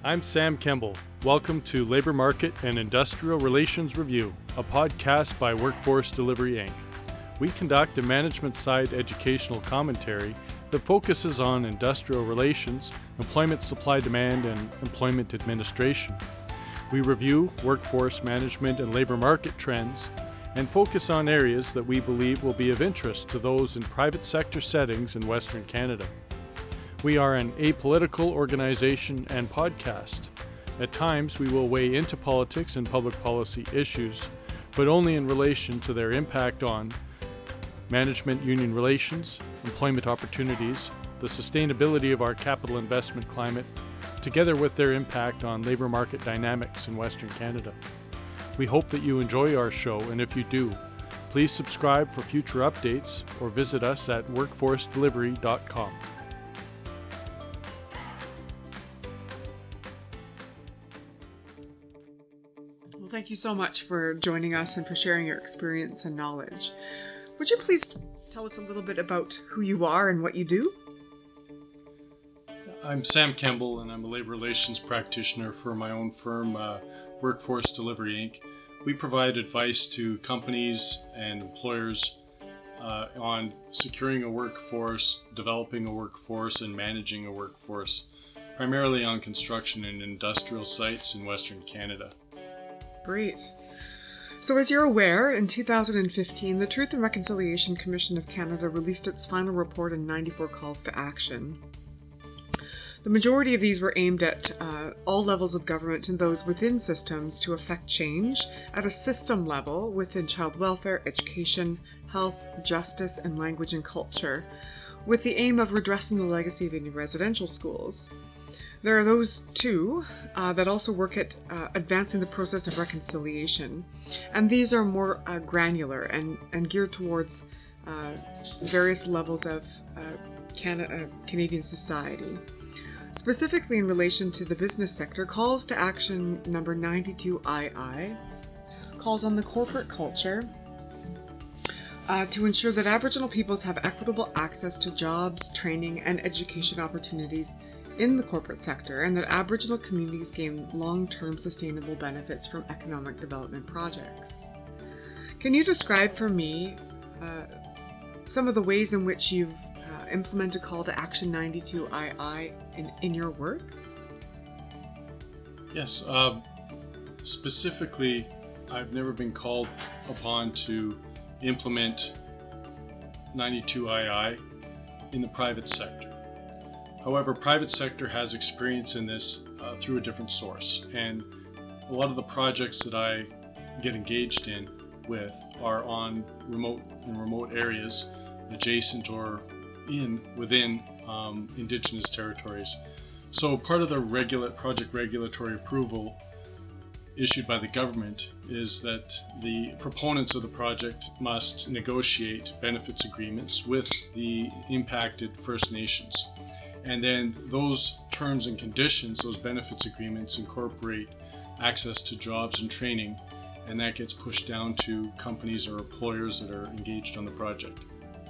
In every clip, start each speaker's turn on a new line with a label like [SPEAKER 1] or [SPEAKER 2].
[SPEAKER 1] I'm Sam Kemble. Welcome to Labor Market and Industrial Relations Review, a podcast by Workforce Delivery Inc. We conduct a management-side educational commentary that focuses on industrial relations, employment supply-demand, and employment administration. We review workforce management and labor market trends and focus on areas that we believe will be of interest to those in private sector settings in Western Canada. We are an apolitical organization and podcast. At times, we will weigh into politics and public policy issues, but only in relation to their impact on management-union relations, employment opportunities, the sustainability of our capital investment climate, together with their impact on labor market dynamics in Western Canada. We hope that you enjoy our show, and if you do, please subscribe for future updates or visit us at workforcedelivery.com.
[SPEAKER 2] Well, thank you so much for joining us and for sharing your experience and knowledge. Would you please tell us a little bit about who you are and what you do?
[SPEAKER 1] I'm Sam Kemble, and I'm a labor relations practitioner for my own firm, Workforce Delivery Inc. We provide advice to companies and employers on securing a workforce, developing a workforce, and managing a workforce, primarily on construction and industrial sites in Western Canada.
[SPEAKER 2] Great. So as you're aware, in 2015, the Truth and Reconciliation Commission of Canada released its final report and 94 calls to action. The majority of these were aimed at all levels of government and those within systems to affect change at a system level within child welfare, education, health, justice, and language and culture, with the aim of redressing the legacy of Indian residential schools. There are those too that also work at advancing the process of reconciliation, and these are more granular and geared towards various levels of Canadian society. Specifically in relation to the business sector, calls to action number 92II calls on the corporate culture to ensure that Aboriginal peoples have equitable access to jobs, training, and education opportunities in the corporate sector, and that Aboriginal communities gain long-term sustainable benefits from economic development projects. Can you describe for me some of the ways in which you've implemented Call to Action 92II in your work?
[SPEAKER 1] Yes, specifically, I've never been called upon to implement 92II in the private sector. However, private sector has experience in this through a different source, and a lot of the projects that I get engaged in with are on remote areas adjacent or within Indigenous territories. So part of the project regulatory approval issued by the government is that the proponents of the project must negotiate benefits agreements with the impacted First Nations. And then those terms and conditions, those benefits agreements, incorporate access to jobs and training, and that gets pushed down to companies or employers that are engaged on the project.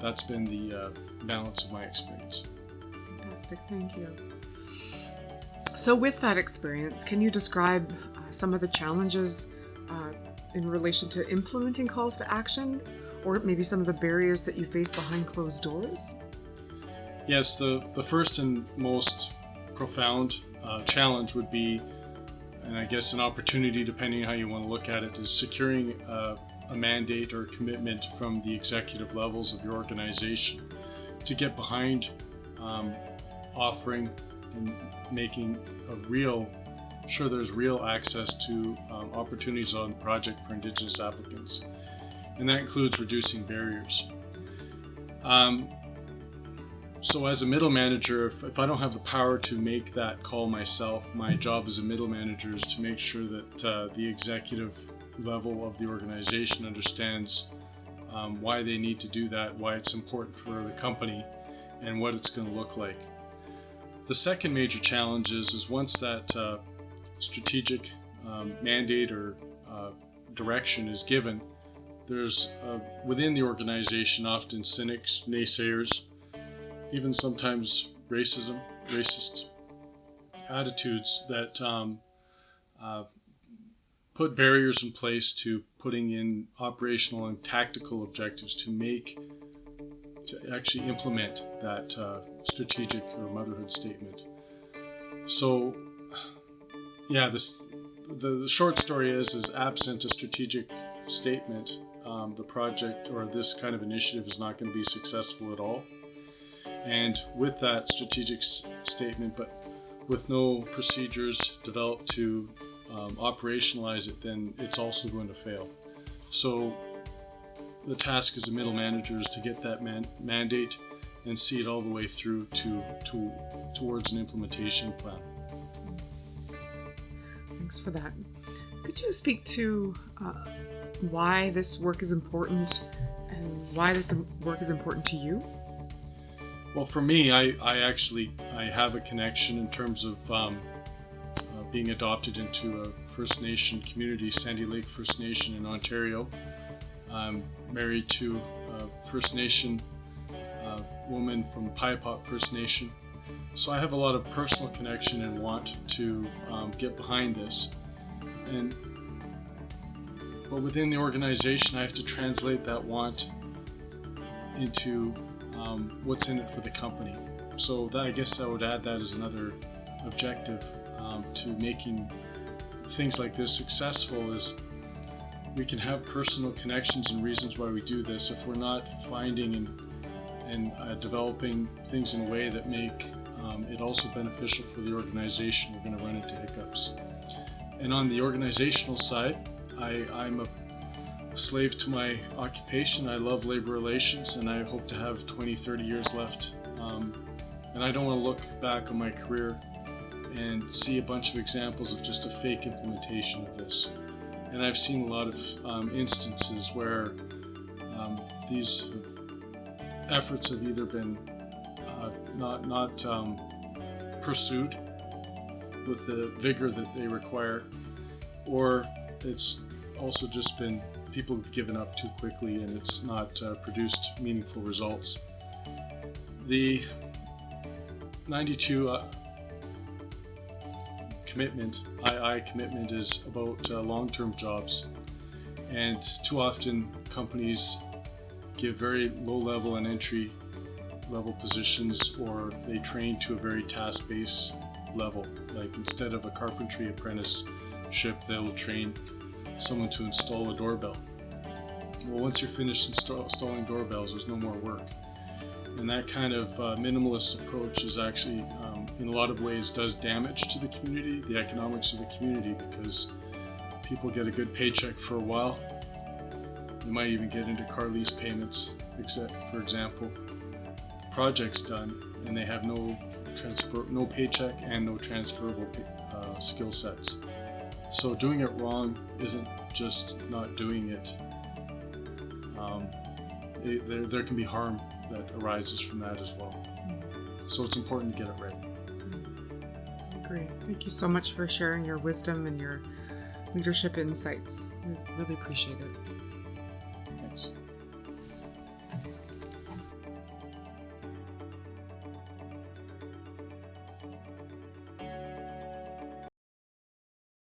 [SPEAKER 1] That's been the balance of my experience.
[SPEAKER 2] Fantastic, thank you. So with that experience, can you describe some of the challenges in relation to implementing calls to action, or maybe some of the barriers that you face behind closed doors?
[SPEAKER 1] Yes, the first and most profound challenge would be, and I guess an opportunity depending on how you want to look at it, is securing a mandate or commitment from the executive levels of your organization to get behind offering and making sure there's real access to opportunities on the project for Indigenous applicants. And that includes reducing barriers. So as a middle manager, if I don't have the power to make that call myself, my job as a middle manager is to make sure that the executive level of the organization understands why they need to do that, why it's important for the company, and what it's going to look like. The second major challenge is once that strategic mandate or direction is given, there's within the organization often cynics, naysayers, even sometimes racist attitudes that put barriers in place to putting in operational and tactical objectives to actually implement that strategic or motherhood statement. So, yeah, the short story is absent a strategic statement, the project or this kind of initiative is not going to be successful at all. And with that strategic statement, but with no procedures developed to operationalize it, then it's also going to fail. So the task as a middle manager is to get that mandate and see it all the way through towards an implementation plan.
[SPEAKER 2] Thanks for that. Could you speak to why this work is important and why this work is important to you?
[SPEAKER 1] Well, for me, I have a connection in terms of being adopted into a First Nation community, Sandy Lake First Nation in Ontario. I'm married to a First Nation woman from Piapot First Nation. So I have a lot of personal connection and want to get behind this. But within the organization, I have to translate that want into what's in it for the company. So I guess I would add that as another objective to making things like this successful is we can have personal connections and reasons why we do this. If we're not finding and developing things in a way that make it also beneficial for the organization, we're going to run into hiccups. And on the organizational side, I'm a slave to my occupation. I love labor relations, and I hope to have 20, 30 years left. And I don't want to look back on my career and see a bunch of examples of just a fake implementation of this. And I've seen a lot of instances where these efforts have either been not pursued with the vigor that they require, or it's also just been people have given up too quickly and it's not produced meaningful results. The 92 commitment, II commitment, is about long-term jobs, and too often companies give very low-level and entry-level positions, or they train to a very task-based level. Like instead of a carpentry apprenticeship, they'll train someone to install a doorbell. Well, once you're finished installing doorbells, there's no more work. And that kind of minimalist approach is actually, in a lot of ways, does damage to the community, the economics of the community, because people get a good paycheck for a while. You might even get into car lease payments, except, for example, the project's done and they have no paycheck and no transferable skill sets. So doing it wrong isn't just not doing it. There can be harm that arises from that as well. So it's important to get it right.
[SPEAKER 2] Great. Thank you so much for sharing your wisdom and your leadership insights. We really appreciate it.
[SPEAKER 1] Thanks.